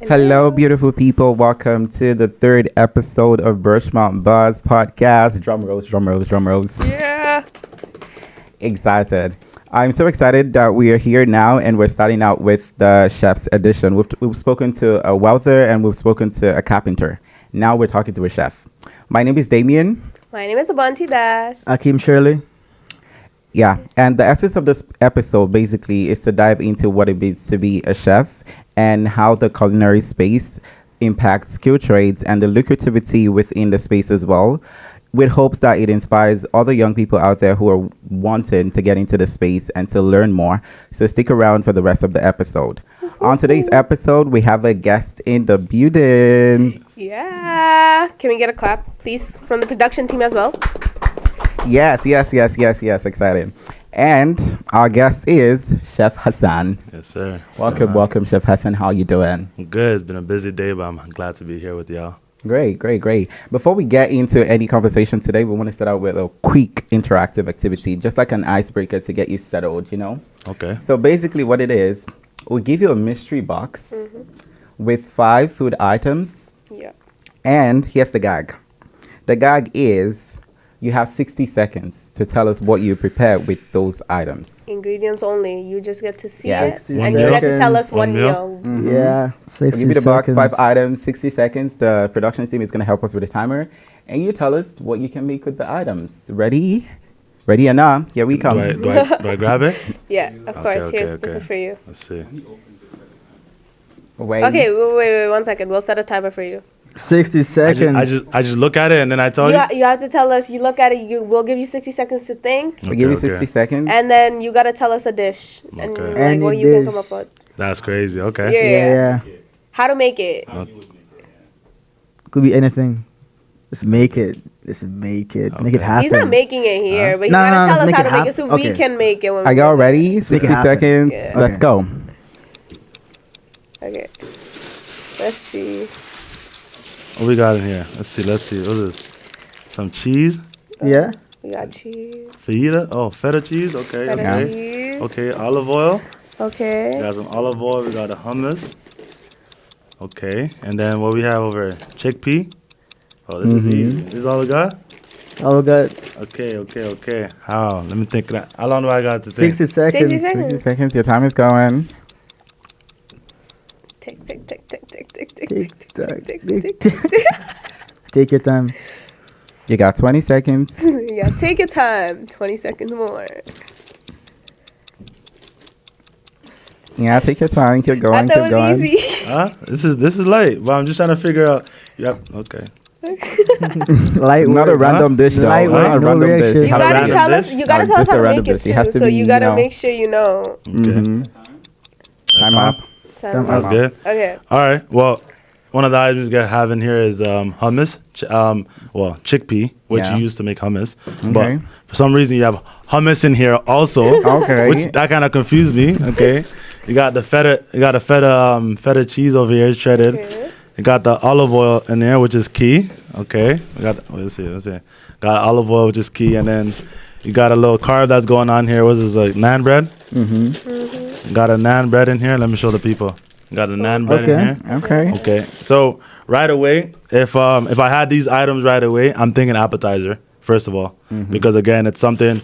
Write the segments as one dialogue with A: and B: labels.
A: Hello, beautiful people. Welcome to the third episode of Birchmount Buzz Podcast. Drum rolls, drum rolls, drum rolls.
B: Yeah.
A: Excited. I'm so excited that we are here now and we're starting out with the chef's edition. We've spoken to a welder and we've spoken to a carpenter. Now we're talking to a chef. My name is Damian.
B: My name is Abanti Dash.
C: Ackeem Shirley.
A: Yeah, and the essence of this episode basically is to dive into what it means to be a chef and how the culinary space impacts skill trades and the lucrativity within the space as well, with hopes that it inspires other young people out there who are wanting to get into the space and to learn more. So stick around for the rest of the episode. On today's episode, we have a guest in the building.
B: Yeah. Can we get a clap, please, from the production team as well?
A: Yes. Excited. And our guest is Chef Hassan.
D: Yes, sir.
A: Welcome, Chef Hassan. How you doing?
D: I'm good. It's been a busy day, but I'm glad to be here with y'all.
A: Great. Before we get into any conversation today, we want to start out with a quick interactive activity, just like an icebreaker to get you settled,
D: Okay.
A: So basically what it is, we'll give you a mystery box with 5 food items.
B: Yeah.
A: And here's the gag. The gag is you have 60 seconds to tell us what you prepared with those items.
B: Ingredients only. You just get to see
A: Yes.
B: it. And you get to tell us
D: One
B: one
D: meal.
B: meal.
C: Yeah,
A: We'll
C: 60
A: give you the box, 5
C: seconds.
A: items, 60 seconds. The production team is going to help us with the timer. And you tell us what you can make with the items. Ready? Ready or not? Here we come.
D: Do I grab it?
B: Yeah, of course.
D: Okay,
B: This
D: okay.
B: is for you.
D: Let's see.
A: Wait.
B: Okay, wait, 1 second. We'll set a timer for you.
C: 60 seconds.
D: I just look at it and then I tell you.
B: You have to tell us. You look at it. We'll give you 60 seconds to think.
A: We'll give you
D: Okay,
A: 60 seconds.
B: And then you got to tell us a dish. And
D: Okay.
B: like
C: Any
B: what you can
C: dish.
B: come up with.
D: That's crazy. Okay.
B: Yeah.
C: Yeah.
B: How to make it.
C: Could be anything. Just make it. Just make it. Make it
D: Okay.
C: happen.
B: He's not making it here, but you
C: No,
B: got to
C: no,
B: tell
C: just
B: us
C: make
B: how
C: it
B: to make it so
C: happen.
B: we
C: Okay.
B: can make it. When
A: Are
B: we
A: y'all
B: make it.
A: ready?
C: Make it
A: 60
C: happen.
A: seconds.
B: Yeah.
A: Let's
C: Okay.
A: go.
B: Okay. Let's see.
D: What we got in here? Let's see. What is this? Some cheese.
C: Yeah.
B: We got cheese.
D: Fajita. Oh, feta cheese. Okay.
B: Feta
D: Okay.
B: cheese.
D: Okay. Olive oil.
B: Okay.
D: We got some olive oil. We got the hummus. Okay. And then what we have over here? Chickpea. Oh, this is easy. This is all we got?
C: Oh, good.
D: Okay. How? Let me think. How long do I got to think?
C: 60 seconds.
B: 60 seconds.
A: 60 seconds. Your time is going.
B: Tick.
C: Tick, tock, tick, tick. Take your time.
A: You got 20 seconds.
B: Yeah, take your time. 20 seconds more.
A: Yeah, take your time. Keep
B: I
A: going.
B: thought
A: Keep
B: it
A: going.
B: was easy.
D: Huh? This is light, but I'm just trying to figure out. Yep. Okay.
C: Light
A: Not a
C: work.
A: random dish, though.
C: Lightweight,
A: Not a
C: no
A: random
C: reaction.
A: dish.
B: You
D: Not a
B: gotta
D: random
B: tell us.
D: dish?
B: You gotta
A: No,
B: tell us
A: just
B: how
A: a
B: to
A: random
B: make it
A: dish. It has
B: too.
A: to
B: So
A: be,
B: you gotta
A: you know.
B: make sure you know.
A: Mhm.
D: That's
A: Time
D: all?
A: up.
B: Time.
D: That's
A: Wow.
D: good.
B: Okay.
D: All right. Well, one of the items we have in here is hummus. Chickpea, which
A: Yeah.
D: you use to make hummus.
A: Okay.
D: But for some reason, you have hummus in here also.
A: Okay.
D: Which that kind of confused me. Okay. You got the feta. You got a feta cheese over here, shredded.
B: Okay.
D: You got the olive oil in there, which is key. Okay. We got. Let's see. Got olive oil, which is key, and then you got a little carb that's going on here. What is this, like naan bread? Got a naan bread in here. Let me show the people. Got a naan bread in
C: Okay.
D: here.
A: Okay.
D: Okay, so right away, if I had these items right away, I'm thinking appetizer first of all, because again, it's something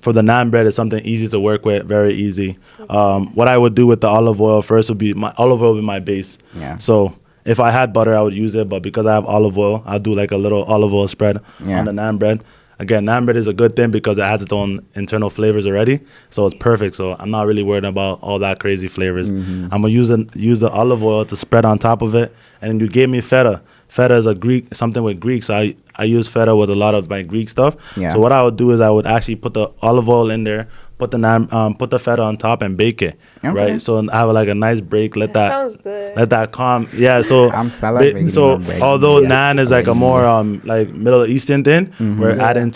D: for the naan bread. It's something easy to work with, very easy. What I would do with the olive oil first would be my olive oil would be my base.
A: Yeah.
D: So if I had butter, I would use it, but because I have olive oil, I'll do like a little olive oil spread
A: Yeah.
D: on the naan bread. Again, naan bread is a good thing because it has its own internal flavors already, so it's perfect. So I'm not really worried about all that crazy flavors. I'm gonna use the olive oil to spread on top of it, and you gave me feta. Feta is something with Greek, so I use feta with a lot of my Greek stuff.
A: Yeah.
D: So what I would do is I would actually put the olive oil in there, put the feta on top and bake it,
A: Okay.
D: right? So I have like a nice break.
B: That sounds good.
D: Let that calm. Yeah. So
A: I'm salivating
D: so
A: on bread.
D: although
A: Yeah.
D: naan is like a more like Middle Eastern thing, we're adding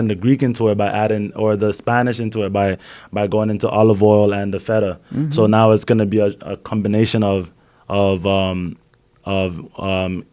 D: the Greek into it by adding, or the Spanish into it by going into olive oil and the feta. So now it's gonna be a combination of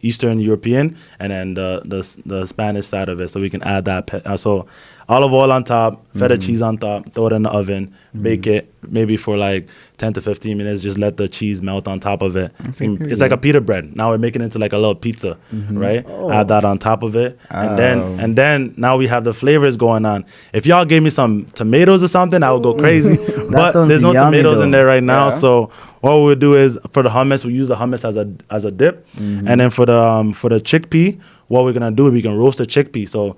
D: Eastern European, and then the Spanish side of it. So we can add that. So olive oil on top, feta cheese on top, throw it in the oven, bake it maybe for like 10 to 15 minutes. Just let the cheese melt on top of it. It's like a pita bread. Now we're making it into like a little pizza, right? Add that on top of it, and then now we have the flavors going on. If y'all gave me some tomatoes or something, I would go crazy. But there's no tomatoes in there right now, so what we'll do is for the hummus, we use the hummus as a dip, and then for the chickpea, what we're gonna do is we can roast the chickpea. So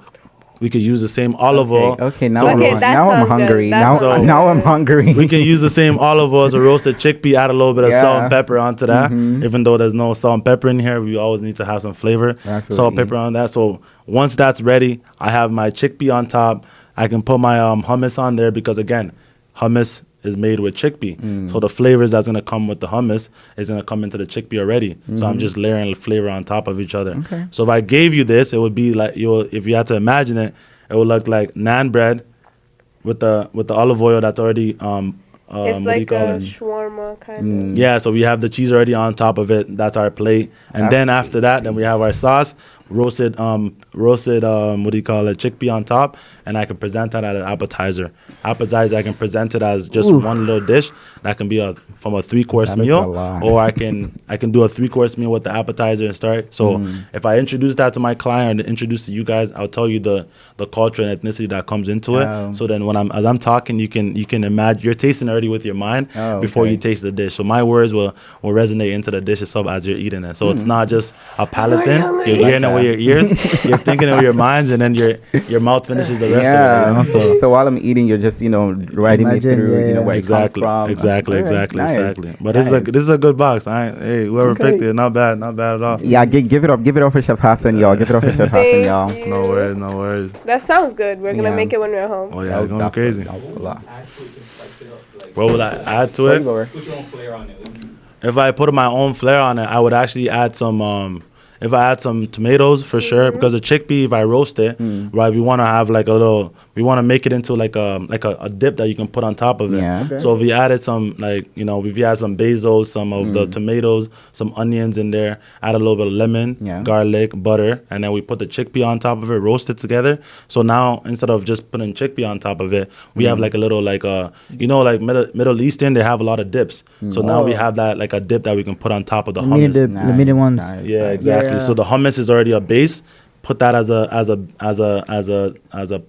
D: we could use the same olive oil.
A: Okay, now,
B: Okay, that
A: now I'm
B: sounds
A: hungry.
B: good.
A: Now I'm hungry.
D: We can use the same olive oil as a roasted chickpea, add a little bit of salt and pepper onto that. Even though there's no salt and pepper in here, we always need to have some flavor.
A: Absolutely.
D: Salt, pepper on that. So once that's ready, I have my chickpea on top. I can put my hummus on there because, again, hummus is made with chickpea. So the flavors that's going to come with the hummus is going to come into the chickpea already. So I'm just layering flavor on top of each other.
A: Okay.
D: So if I gave you this, it would be like, if you had to imagine it, it would look like naan bread with the olive oil that's already
B: It's
D: what do you
B: like
D: call
B: a
D: it?
B: shawarma kind of.
D: Yeah, so we have the cheese already on top of it. That's our plate. And then after that, then we have our sauce, roasted what do you call it, chickpea on top, and I can present that as an appetizer. I can present it as just one little dish. That can be from a 3-course
A: That is a
D: meal,
A: lot.
D: or I can do a 3-course meal with the appetizer and start. So if I introduce that to my client or introduce to you guys, I'll tell you the culture and ethnicity that comes into it. So then as I'm talking, you can imagine, you're tasting already with your mind before you taste the dish. So my words will resonate into the dish itself as you're eating it. So it's not just a palate thing. You're hearing it with your ears, you're thinking it with your minds, and then your mouth finishes the rest of it. You know?
A: So while I'm eating, you're just writing me through where
D: exactly,
A: it comes from.
D: exactly. But
A: Nice.
D: this is a good box. Hey, whoever picked it, not bad at all.
A: Yeah, give it up for Chef Hassan, y'all. Give it up for Chef Hassan, y'all.
B: Thank you.
D: No worries.
B: That sounds good. We're gonna
A: Yeah.
B: make it when we're home.
D: Oh yeah, it's going crazy.
A: That was a lot.
E: Actually, can spice it up. Like,
D: What would I add to it?
E: put your own flair on it.
D: If I put my own flair on it, I would actually add some. If I add some tomatoes for sure, because the chickpea, if I roast it, right, we want to have like we want to make it into like a dip that you can put on top of it.
A: Yeah. Okay.
D: So if we added some if you add some basil, some of the tomatoes, some onions in there, add a little bit of lemon, garlic, butter, and then we put the chickpea on top of it, roast it together. So now instead of just putting chickpea on top of it, we have like a little like Middle Eastern, they have a lot of dips. So now we have that like a dip that we can put on top of the hummus.
C: The medium ones.
D: Yeah, exactly.
C: Yeah.
D: So the hummus is already a base. Put that as a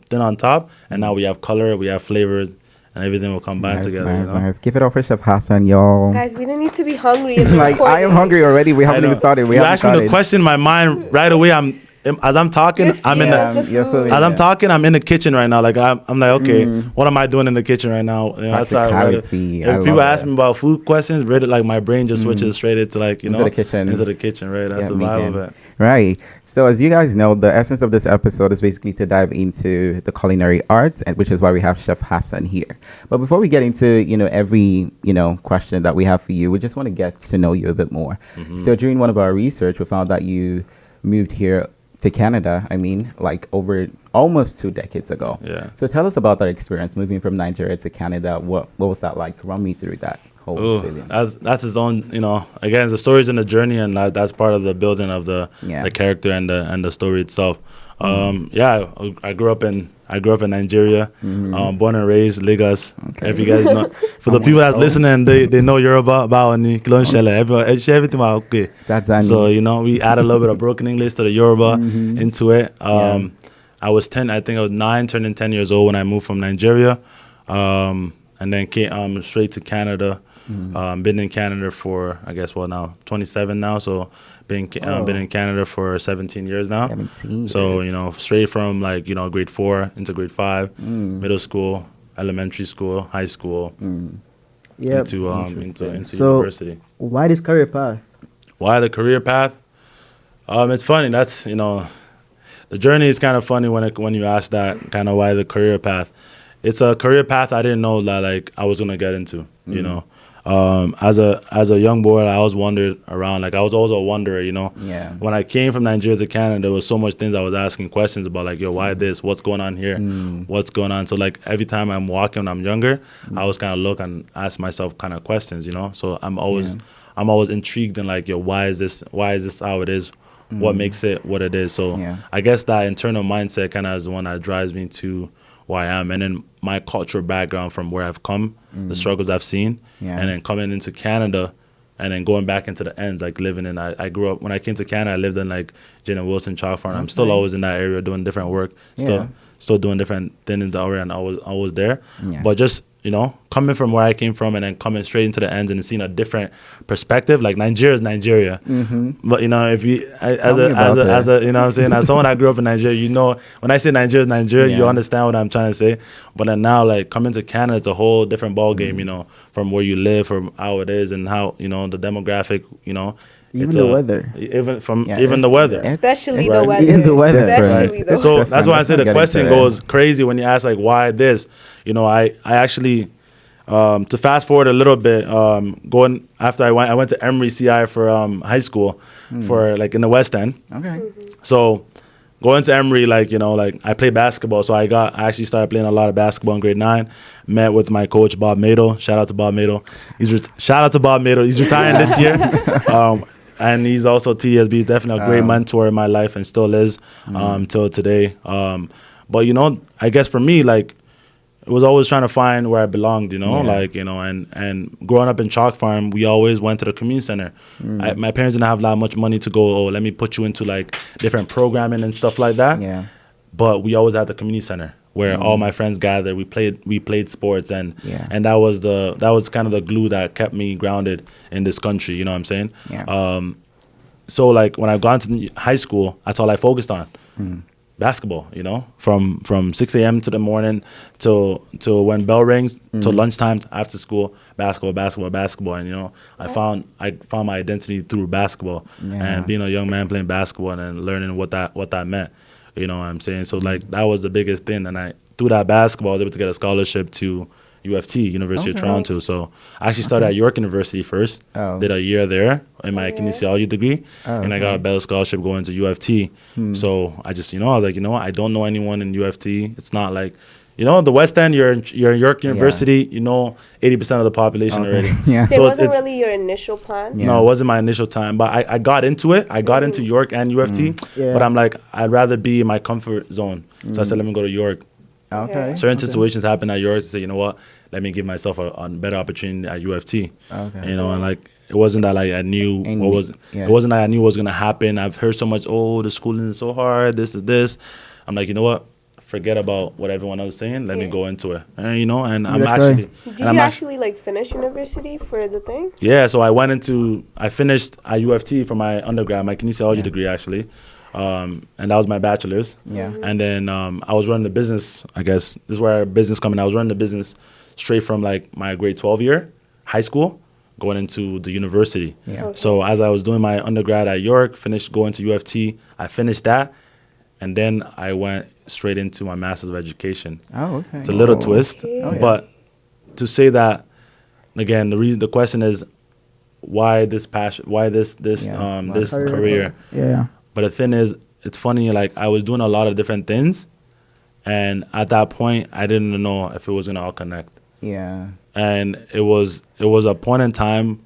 D: thing on top, and now we have color, we have flavors, and everything will come back together. You know?
A: Nice. Give it up for Chef Hassan, y'all.
B: Guys, we don't need to be hungry. in the
A: Like I am
B: recording.
A: hungry already. We haven't
D: I know.
A: even started.
D: You asked me the question, my mind right away. As I'm talking,
B: Your
D: I'm in
B: fears,
D: the.
B: the
A: you're
B: food.
A: feeling
D: As I'm
A: it.
D: talking, I'm in the kitchen right now. Like I'm like, okay, what am I doing in the kitchen right now? You know, that's how
A: Practicality. I
D: if people
A: love
D: ask
A: it.
D: me about food questions, really, like my brain just switches straight into like
A: Into the kitchen.
D: into the kitchen, right? That's
A: Yeah,
D: the
A: me
D: vibe
A: too.
D: of it.
A: Right. So as you guys know, the essence of this episode is basically to dive into the culinary arts, and which is why we have Chef Hassan here. But before we get into every question that we have for you, we just want to get to know you a bit more. So during one of our research, we found that you moved here to Canada. I mean, like over almost 2 decades ago.
D: Yeah.
A: So tell us about that experience moving from Nigeria to Canada. What was that like? Run me through that whole
D: Ooh,
A: experience.
D: that's his own, again, the story's in the journey, and that's part of the building of the character and the story itself. I grew up in Nigeria, born and raised Lagos.
A: Okay.
D: If you guys know, for the people that's listening, they know Yoruba about and everything about okay.
A: That's
D: So we add a little bit of broken English to the Yoruba into it. I was 10, I think I was 9, turning 10 years old when I moved from Nigeria, and then came straight to Canada. Been in Canada for I guess 27 now. So been in Canada for 17 years now.
A: 17
D: So
A: years.
D: straight from grade 4 into grade 5, middle school, elementary school, high school,
C: Yep.
D: into
C: So-
D: university.
C: Why this career path?
D: Why the career path? It's funny. That's the journey is kind of funny when you ask that kind of why the career path. It's a career path I didn't know that I was gonna get into. As a young boy, I always wandered around. I was always a wanderer.
A: Yeah.
D: When I came from Nigeria to Canada, there was so much things I was asking questions about. Yo, why this? What's going on here? What's going on? So every time I'm walking when I'm younger, I always kind of look and ask myself kind of questions. So I'm I'm always intrigued in like, yo, why is this how it is? What makes it what it is? So
A: Yeah.
D: I guess that internal mindset kind of is the one that drives me to where I am. And then my cultural background from where I've come, the struggles I've seen,
A: Yeah.
D: and then coming into Canada and then going back into the ends, like living in, I grew up, when I came to Canada, I lived in like Jane and Wilson, Chalk Farm. I'm still
A: Okay.
D: always in that area doing different work,
A: Yeah.
D: still doing different things in the area, and always there.
A: Yeah.
D: But just, you know, coming from where I came from and then coming straight into the ends and seeing a different perspective, like Nigeria is Nigeria. But, you know, if you,
A: Tell me about
D: as a, you know what I'm saying, as someone that grew up in Nigeria, you know, when I say Nigeria is Nigeria, you
A: Yeah.
D: understand what I'm trying to say. But then now, like, coming to Canada, it's a whole different ball game, you know, from where you live, from how it is and how, you know, the demographic, you know.
C: Even
D: it's
C: the weather.
D: Even from,
A: Yeah,
D: even the
A: it's-
D: weather.
B: Especially
D: Right.
B: the weather.
C: Even the weather.
B: Especially the
D: So
B: weather.
D: that's why I say the
A: Getting
D: question
A: to that.
D: goes crazy when you ask like why this. You know, I actually to fast forward a little bit, going after I went to Emory CI for high school for like in the West End.
A: Okay.
D: So going to Emory, like, you know, like I played basketball, so I actually started playing a lot of basketball in grade 9. Met with my coach Bob Mado. Shout out to Bob Mado. Shout out to Bob Mado. He's retiring this year. And he's also TSB. He's definitely a great mentor in my life and still is till today. But, you know, I guess for me, like, it was always trying to find where I belonged, you know,
A: Yeah.
D: like, you know, and growing up in Chalk Farm, we always went to the community center. My parents didn't have that much money to go, oh, let me put you into like different programming and stuff like that.
A: Yeah.
D: But we always had the community center where all my friends gathered. We played sports, and
A: Yeah.
D: and that was kind of the glue that kept me grounded in this country. You know what I'm saying?
A: Yeah.
D: So like when I got into high school, that's all I focused on. Basketball, you know, from 6 a.m. to the morning till when bell rings till lunchtime after school, basketball. And, you know, I found my identity through basketball and being a young man playing basketball and then learning what that meant. You know what I'm saying? So like that was the biggest thing. And through that basketball, I was able to get a scholarship to UFT, University of
A: Okay.
D: Toronto. So I actually started at York University first.
A: Oh.
D: Did a year there in my kinesiology degree,
A: Oh,
D: and I got a better scholarship going to UFT. So I just, you know, I was like, you know what, I don't know anyone in UFT. It's not like, you know, the West End. You're in York University. You know, 80% of the population
A: Okay.
D: already.
A: Yeah.
B: So it
D: So
B: wasn't
D: it's-
B: really your initial plan?
A: Yeah.
D: No, it wasn't my initial time, but I got into it. I got into York and UFT,
C: Yeah.
D: but I'm like, I'd rather be in my comfort zone. So I said, let me go to York.
A: Okay.
D: Certain situations happen at York to say, you know what, let me give myself a better opportunity at UFT.
A: Okay.
D: You know, and like it wasn't that like I knew
A: And
D: what was.
A: yeah.
D: It wasn't that I knew what was gonna happen. I've heard so much. Oh, the schooling is so hard. This is this. I'm like, you know what? Forget about what everyone else is saying. Let me
B: Yeah.
D: go into it. And you know, and I'm
C: That's right.
D: actually.
B: Did
D: and
B: you
D: I'm
B: actually like finish university for the thing?
D: Yeah, so I finished at UFT for my undergrad, my kinesiology degree actually, and that was my bachelor's.
A: Yeah.
D: And then I was running the business. I guess this is where business coming. I was running the business straight from like my grade 12 year, high school, going into the university.
A: Yeah.
B: Okay.
D: So as I was doing my undergrad at York, finished going to UFT, I finished that, and then I went straight into my master's of education.
A: Oh, okay.
D: It's a little
A: Oh.
D: twist,
B: Okay.
A: Oh, yeah.
D: but to say that again, the question is why this passion, why this
A: Yeah.
D: this career.
C: Yeah.
D: But the thing is, it's funny. Like I was doing a lot of different things, and at that point, I didn't know if it was gonna all connect.
A: Yeah.
D: And it was a point in time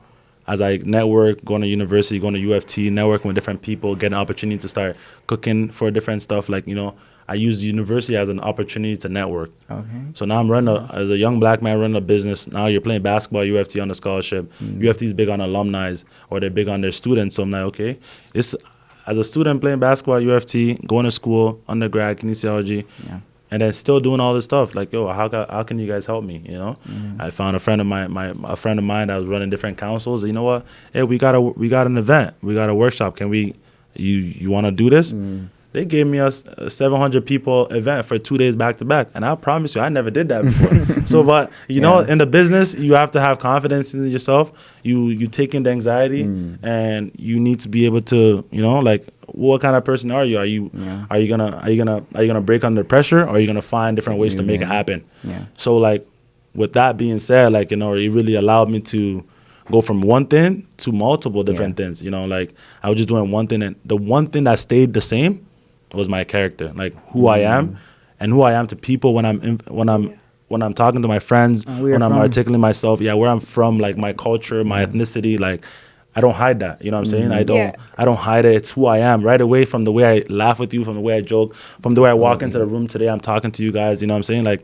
D: as I network, going to university, going to UFT, networking with different people, getting an opportunity to start cooking for different stuff. Like, you know, I use university as an opportunity to network.
A: Okay.
D: So now I'm running as a young black man running a business. Now you're playing basketball, UFT on a scholarship. UFT is big on alumni, or they're big on their students. So I'm like, okay, this as a student playing basketball, UFT, going to school, undergrad, kinesiology,
A: Yeah.
D: and then still doing all this stuff. Like, yo, how can you guys help me? You know, I found a friend of a friend of mine that was running different councils. You know what? Hey, we got an event. We got a workshop. Can we? You want to do this? They gave me a 700 people event for 2 days back to back, and I promise you, I never did that before. So, but you know, in the business, you have to have confidence in yourself. You take in the anxiety, and you need to be able to, you know, like, what kind of person are you? Are you gonna break under pressure, or are you gonna find different ways to make it happen?
A: Yeah.
D: So, like, with that being said, like, you know, it really allowed me to go from one thing to multiple different things. You know, like I was just doing one thing, and the one thing that stayed the same was my character, like who I am, and who I am to people when I'm talking to my friends,
C: Where you're
D: when I'm
C: from.
D: articulating myself, where I'm from, like my culture, my ethnicity, like I don't hide that. You know what I'm saying?
B: Yeah.
D: I don't hide it. It's who I am right away, from the way I laugh with you, from the way I joke, from the way I walk into the room today. I'm talking to you guys. You know what I'm saying? Like,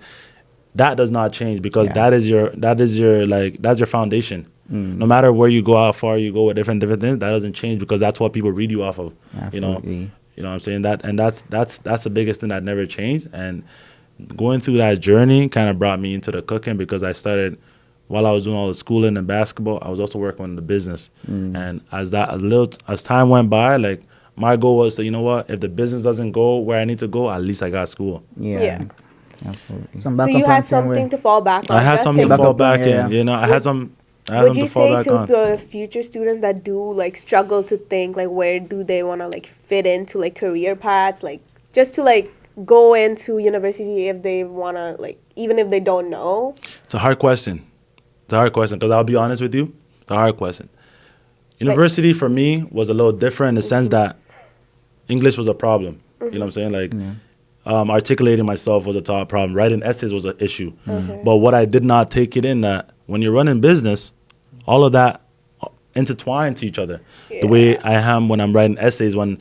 D: that does not change, because that's your foundation. No matter where you go, how far you go with different things, that doesn't change, because that's what people read you off of.
A: Absolutely.
D: You know what I'm saying? That's the biggest thing that never changed. And going through that journey kind of brought me into the cooking, because I started, while I was doing all the schooling and basketball, I was also working in the business. And as time went by, like, my goal was to, you know what, if the business doesn't go where I need to go, at least I got school.
B: Yeah.
A: Absolutely.
C: Some
B: So
C: backup
B: you
C: plan
B: had
C: somewhere.
B: something to fall back on.
D: I had
B: That's
D: something to
B: taken-
D: fall
C: Backup plan,
D: back
C: yeah.
D: in. You know, I had some
B: Would you
D: to fall
B: say
D: back
B: to
D: on.
B: the future students that do like struggle to think like where do they want to like fit into like career paths, like just to like go into university if they want to, like, even if they don't know?
D: It's a hard question. Because I'll be honest with you, it's a hard question. University for me was a little different in the sense that English was a problem. You know what I'm saying? Like, articulating myself was a top problem. Writing essays was an issue. But what I did not take it in, that when you're running business, all of that intertwine to each other. The way I am when I'm writing essays, when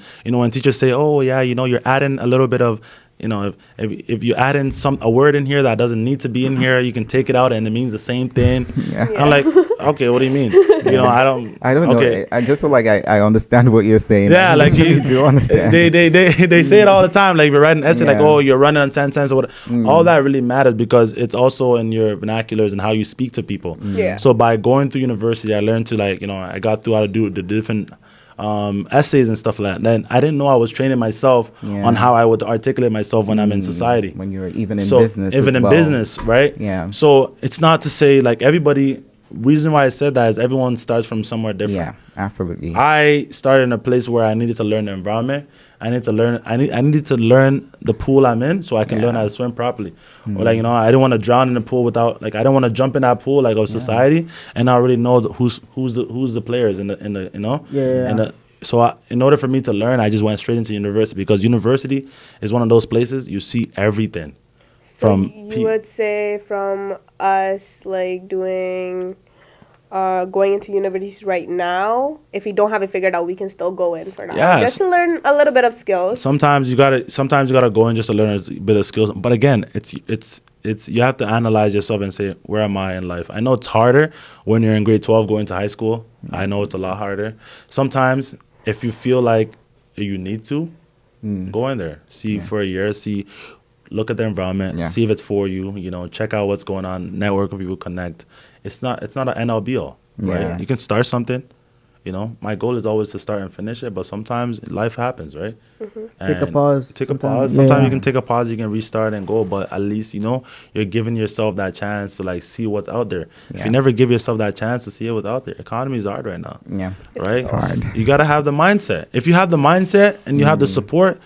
D: teachers say, oh yeah, you're adding a little bit of, if you add in a word in here that doesn't need to be in here, you can take it out and it means the same thing. I'm like, okay, what do you mean? I don't
A: know. I just feel like I understand what you're saying.
D: Yeah, like
A: you do understand.
D: They say it all the time. Like, we're writing an essay, like, oh, you're running on sentence or what. All that really matters, because it's also in your vernaculars and how you speak to people.
B: Yeah.
D: So by going through university, I learned to, like, I got through how to do the different essays and stuff like that. Then I didn't know I was training myself on how I would articulate myself when I'm in society.
A: When you're even in business.
D: Even
A: as
D: in
A: well.
D: business, right?
A: Yeah.
D: So it's not to say, like, everybody. Reason why I said that is everyone starts from somewhere different.
A: Yeah, absolutely.
D: I started in a place where I needed to learn the environment. I needed to learn the pool I'm in, so I can learn how to swim properly. Or, like, I didn't want to drown in the pool without, like, I don't want to jump in that pool, like, of society and not really know who's the players in the so in order for me to learn, I just went straight into university, because university is one of those places you see everything.
B: So you would say from us, like, doing going into universities right now, if we don't have it figured out, we can still go in for now.
D: Yeah,
B: just to learn a little bit of skills.
D: Sometimes you gotta go in just to learn a bit of skills. But again, it's you have to analyze yourself and say, where am I in life? I know it's harder when you're in grade 12 going to high school. I know it's a lot harder. Sometimes if you feel like you need to, go in there, see for a year, look at the environment, see if it's for you. Check out what's going on, network with people, connect. It's not an end all be all, right? You can start something. My goal is always to start and finish it, but sometimes life happens, right?
C: Take a pause.
D: Sometimes you can take a pause, you can restart and go, but at least you're giving yourself that chance to, like, see what's out there. If you never give yourself that chance to see what's out there, economy is hard right now.
A: Yeah,
D: right?
A: It's hard.
D: You gotta have the mindset. If you have the mindset and you have the support,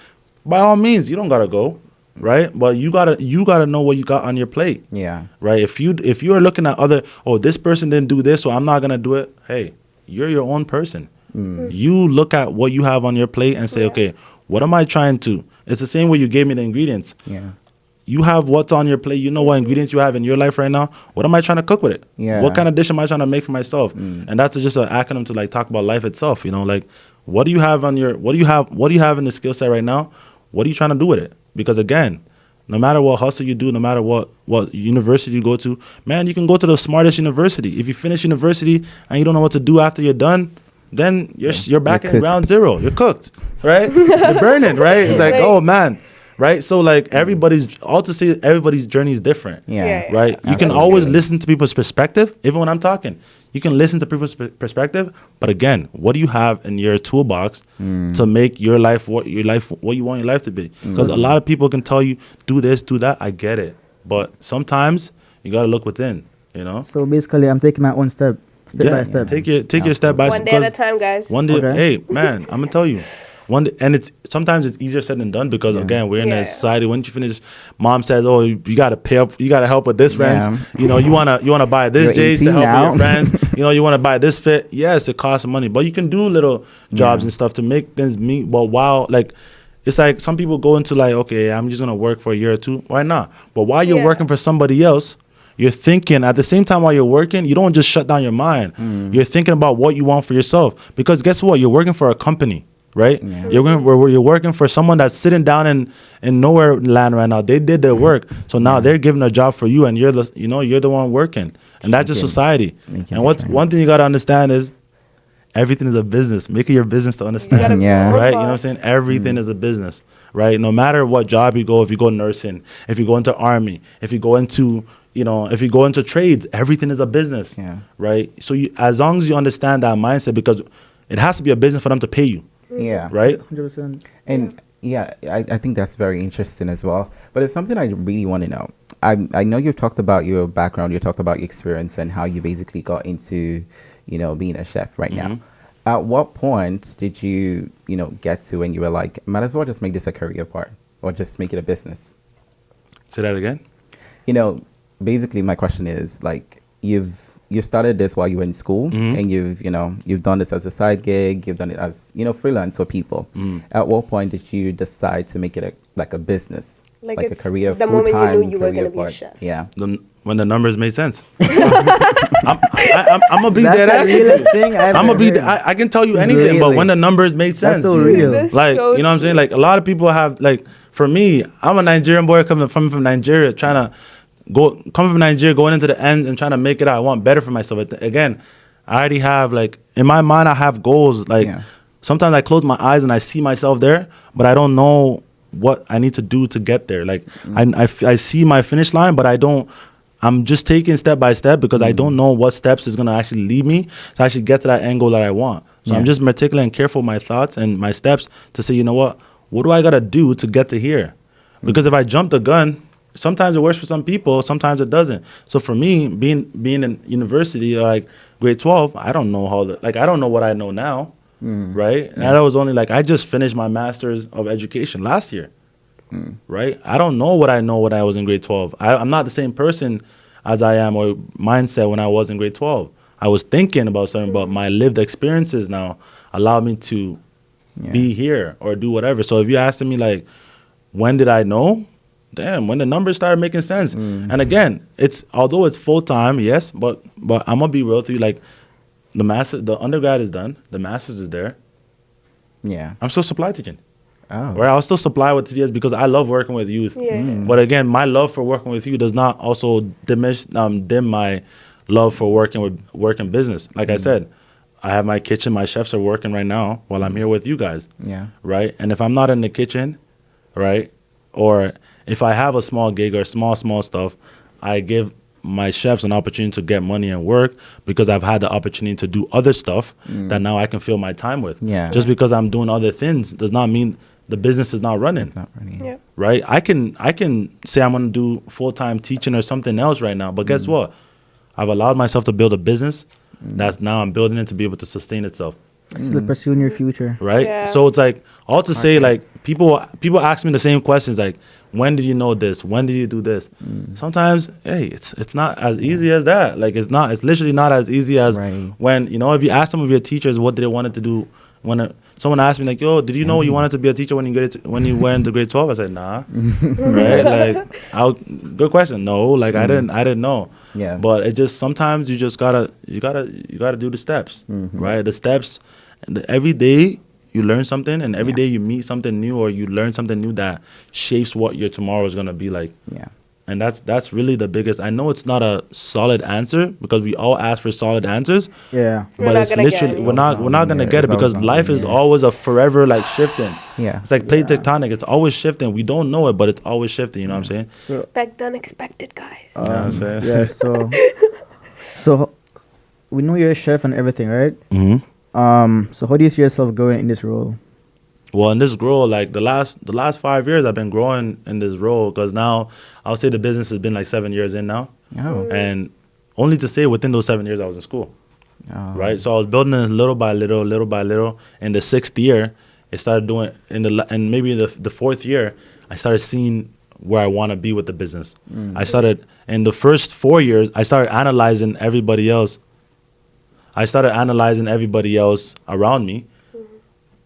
D: by all means, you don't gotta go. Right, but you gotta know what you got on your plate.
A: Yeah,
D: right. If you are looking at this person didn't do this, so I'm not gonna do it. Hey, you're your own person. You look at what you have on your plate and say, okay, what am I trying to? It's the same way you gave me the ingredients.
A: Yeah,
D: you have what's on your plate. You know what ingredients you have in your life right now. What am I trying to cook with it?
A: Yeah.
D: What kind of dish am I trying to make for myself? And that's just an acronym to, like, talk about life itself. Like, what do you have in the skill set right now? What are you trying to do with it? Because again, no matter what hustle you do, no matter what university you go to, man, you can go to the smartest university. If you finish university and you don't know what to do after you're done, then you're back in ground zero. You're cooked, right? You're burning, right? It's like, oh man, right? So, like, everybody's journey is different.
A: Yeah.
D: Right? You can always listen to people's perspective, even when I'm talking. You can listen to people's perspective, but again, what do you have in your toolbox to make your life what you want your life to be? Because a lot of people can tell you, do this, do that. I get it, but sometimes you gotta look within.
C: So basically, I'm taking my own step by step.
D: Take your step by step.
B: One day at a time, guys.
D: One day,
C: Okay.
D: hey man, I'm gonna tell you. One day, and sometimes it's easier said than done, because again, we're in a society. Once you finish, mom says, "Oh, you gotta pay up. You gotta help with this rent. You wanna buy this
A: You're
D: J's to
A: 18
D: help
A: now.
D: with your friends. You wanna buy this fit. Yes, it costs money, but you can do little jobs and stuff to make things meet. But while, like, it's like some people go into, like, okay, I'm just gonna work for a year or two. Why not? But while you're working for somebody else, you're thinking at the same time while you're working, you don't just shut down your mind. You're thinking about what you want for yourself. Because guess what? You're working for a company, right?
A: Yeah.
D: You're working for someone that's sitting down in nowhere land right now. They did their work. So now they're giving a job for you, and you're the one working. And that's just society. And one thing you got to understand is everything is a business. Make it your business to understand.
A: Yeah.
D: Right? You know what I'm saying? Everything is a business. Right? No matter what job you go, if you go nursing, if you go into army, if you go into trades, everything is a business.
A: Yeah.
D: Right? So as long as you understand that mindset, because it has to be a business for them to pay you.
A: Yeah.
D: Right?
C: 100%.
A: And I think that's very interesting as well. But it's something I really want to know. I know you've talked about your background, you talked about your experience and how you basically got into, being a chef right now. At what point did you, get to when you were like, might as well just make this a career part or just make it a business?
D: Say that again?
A: Basically my question is like, you started this while you were in school and you've done this as a side gig, you've done it as, freelance for people. At what point did you decide to make it a business? Like a
B: it's
A: career,
B: the moment
A: full-time
B: you knew you were
A: career
B: gonna be a
A: part?
B: chef.
A: Yeah.
D: When the numbers made sense. I'm gonna be dead ass.
C: That's the realest thing I've
D: I'm gonna be.
C: ever heard.
D: I can tell you anything, but
C: Really?
D: when the numbers made sense,
C: That's so real.
B: That's
D: like
B: so
D: you know what I'm saying. Like a lot of people have like. For me, I'm a Nigerian boy coming from Nigeria, coming from Nigeria, going into the end and trying to make it out. I want better for myself. Again, I already have like in my mind, I have goals. Like sometimes I close my eyes and I see myself there, but I don't know what I need to do to get there. Like I see my finish line, but I don't. I'm just taking step by step because I don't know what steps is gonna actually lead me to actually get to that end goal that I want. So I'm just meticulous and careful with my thoughts and my steps to say, you know what do I gotta do to get to here? Because if I jump the gun, sometimes it works for some people, sometimes it doesn't. So for me, being in university, like grade 12, I don't know I don't know what I know now, right? And I was only like, I just finished my master's of education last year. Right? I don't know what I know when I was in grade 12. I'm not the same person as I am or mindset when I was in grade 12. I was thinking about something, but my lived experiences now allow me to be here or do whatever. So if you're asking me like, when did I know? Damn, when the numbers started making sense. And again, although it's full time, yes, but I'm gonna be real with you. Like the undergrad is done, the master's is there.
A: Yeah.
D: I'm still supply teaching.
A: Oh.
D: Where I'll still supply with TDS because I love working with youth.
B: Yeah.
D: But again, my love for working with you does not also dim my love for working business. Like I said, I have my kitchen. My chefs are working right now while I'm here with you guys.
A: Yeah.
D: Right. And if I'm not in the kitchen, right, or if I have a small gig or small stuff, I give my chefs an opportunity to get money and work because I've had the opportunity to do other stuff that now I can fill my time with.
A: Yeah.
D: Just because I'm doing other things does not mean the business is not running.
A: It's not running.
B: Yeah.
D: Right? I can say I'm going to do full-time teaching or something else right now, but guess what? I've allowed myself to build a business that's now I'm building it to be able to sustain itself.
C: Still pursuing your future.
D: Right?
B: Yeah.
D: So it's like all to say like people ask me the same questions like, when did you know this? When did you do this? Sometimes, hey, it's not as easy as that. Like it's literally not as easy as when, if you ask some of your teachers what they wanted to do when someone asked me like, yo, did you know you wanted to be a teacher when you went to grade 12? I said, nah. Right? Like good question. No, like I didn't know.
A: Yeah.
D: But it just sometimes you just gotta do the steps. Right? The steps, and every day you learn something, and every day you meet something new or you learn something new that shapes what your tomorrow is gonna be like.
A: Yeah.
D: And that's really the biggest. I know it's not a solid answer because we all ask for solid answers.
C: Yeah.
D: But it's literally we're not gonna get it because life is always a forever like shifting.
A: Yeah.
D: It's like plate tectonic. It's always shifting. We don't know it, but it's always shifting. You know what I'm saying?
B: Expect the unexpected, guys.
D: You know what I'm saying?
C: Yeah. So we know you're a chef and everything, right? So how do you see yourself growing in this role?
D: Well, in this role, like the last 5 years, I've been growing in this role because now I'll say the business has been like 7 years in now.
A: Oh.
D: And only to say within those 7 years I was in school.
A: Oh.
D: Right? So I was building it little by little. In the 6th year, it started doing, and maybe the 4th year, I started seeing where I want to be with the business. I started, in the first 4 years, I started analyzing everybody else. Around me.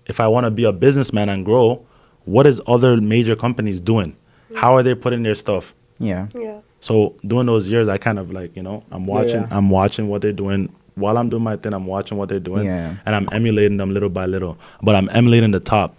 D: If I want to be a businessman and grow, what is other major companies doing? How are they putting their stuff?
A: Yeah.
B: Yeah.
D: So during those years, I kind of like, I'm watching,
C: yeah.
D: I'm watching what they're doing while I'm doing my thing. I'm watching what they're doing,
A: Yeah.
D: and I'm emulating them little by little. But I'm emulating the top.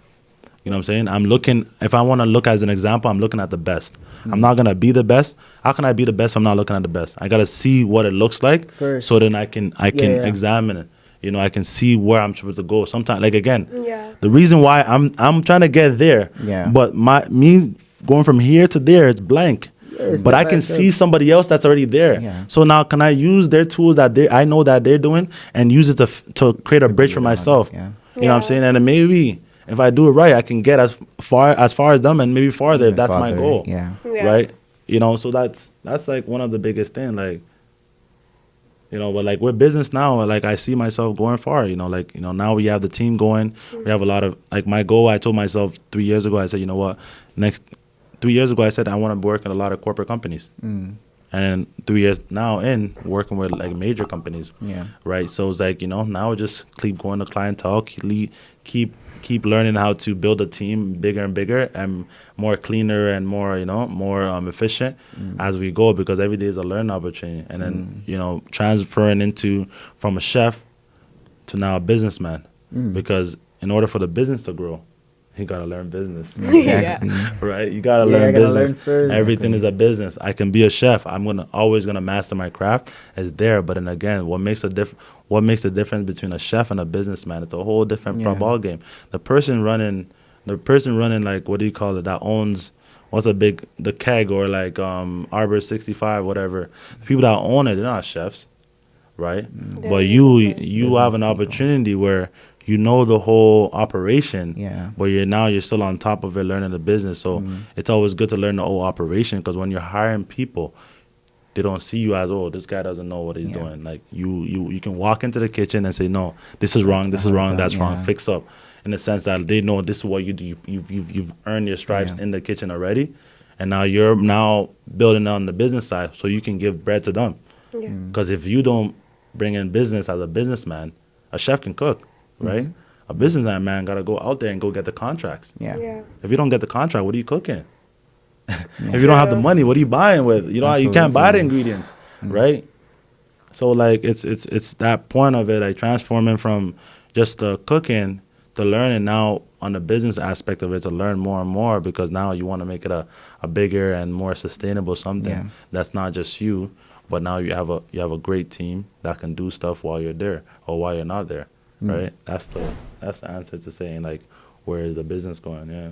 D: You know what I'm saying? I'm looking. If I want to look as an example, I'm looking at the best. I'm not gonna be the best. How can I be the best if I'm not looking at the best? I gotta see what it looks like,
C: First.
D: so then I can
C: yeah.
D: examine it. I can see where I'm supposed to go. Sometimes, like again,
B: Yeah.
D: the reason why I'm trying to get there,
A: Yeah.
D: but me going from here to there, it's blank.
C: it's
D: But
C: step
D: I
C: by
D: can
C: step.
D: see somebody else that's already there.
A: Yeah.
D: So now, can I use their tools that I know that they're doing and use it to create a bridge for myself?
A: Yeah.
D: You know what I'm
B: Yeah.
D: saying? And then maybe if I do it right, I can get as far as them and maybe farther if that's my
A: Father,
D: goal.
A: Yeah.
B: Yeah.
D: Right? So that's like one of the biggest things. Like, but like with business now, like I see myself going far. Now we have the team going. We have a lot of like my goal. I told myself 3 years ago. I said, you know what? Next 3 years ago, I said I want to work in a lot of corporate companies. And 3 years now in working with like major companies.
A: Yeah.
D: Right. So it's like now just keep going to clientele, keep learning how to build a team bigger and bigger and more cleaner and more more efficient as we go, because every day is a learning opportunity. And then transferring into from a chef to now a businessman, because in order for the business to grow, you gotta learn business.
A: Exactly.
D: Right? You gotta
C: Yeah,
D: learn
C: I gotta
D: business.
C: learn first.
D: Everything is a business. I can be a chef. I'm always gonna master my craft. It's there, but then again, what makes the difference between a chef and a businessman? It's a whole different
A: Yeah.
D: ball game. The person running like, what do you call it? That owns the keg or like Arbor 65, whatever. The people that own it, they're not chefs, right?
B: They're
D: But you
B: businessmen.
D: have an
A: people.
D: opportunity where you know the whole operation,
A: Yeah.
D: but you're still on top of it learning the business. So it's always good to learn the whole operation, because when you're hiring people, they don't see you as, this guy doesn't know what he's
A: Yeah.
D: doing. Like you can walk into the kitchen and say, no, this is wrong,
A: That's
D: this is
A: not
D: wrong,
A: done,
D: that's wrong,
A: yeah.
D: fix up. In the sense that they know this is what you do. You've earned your stripes
A: Yeah.
D: in the kitchen already, and now you're now building on the business side, so you can give bread to them.
B: Yeah.
D: Because if you don't bring in business as a businessman, a chef can cook, right? A businessman got to go out there and go get the contracts.
A: Yeah.
B: Yeah.
D: If you don't get the contract, what are you cooking? If you don't have the money, what are you buying with? You can't buy the ingredients, right? So like it's that point of it, like transforming from just the cooking to learning now on the business aspect of it, to learn more and more, because now you want to make it a bigger and more sustainable something
A: Yeah.
D: that's not just you, but now you have a great team that can do stuff while you're there or while you're not there, right? That's the answer to saying like, where is the business going? Yeah.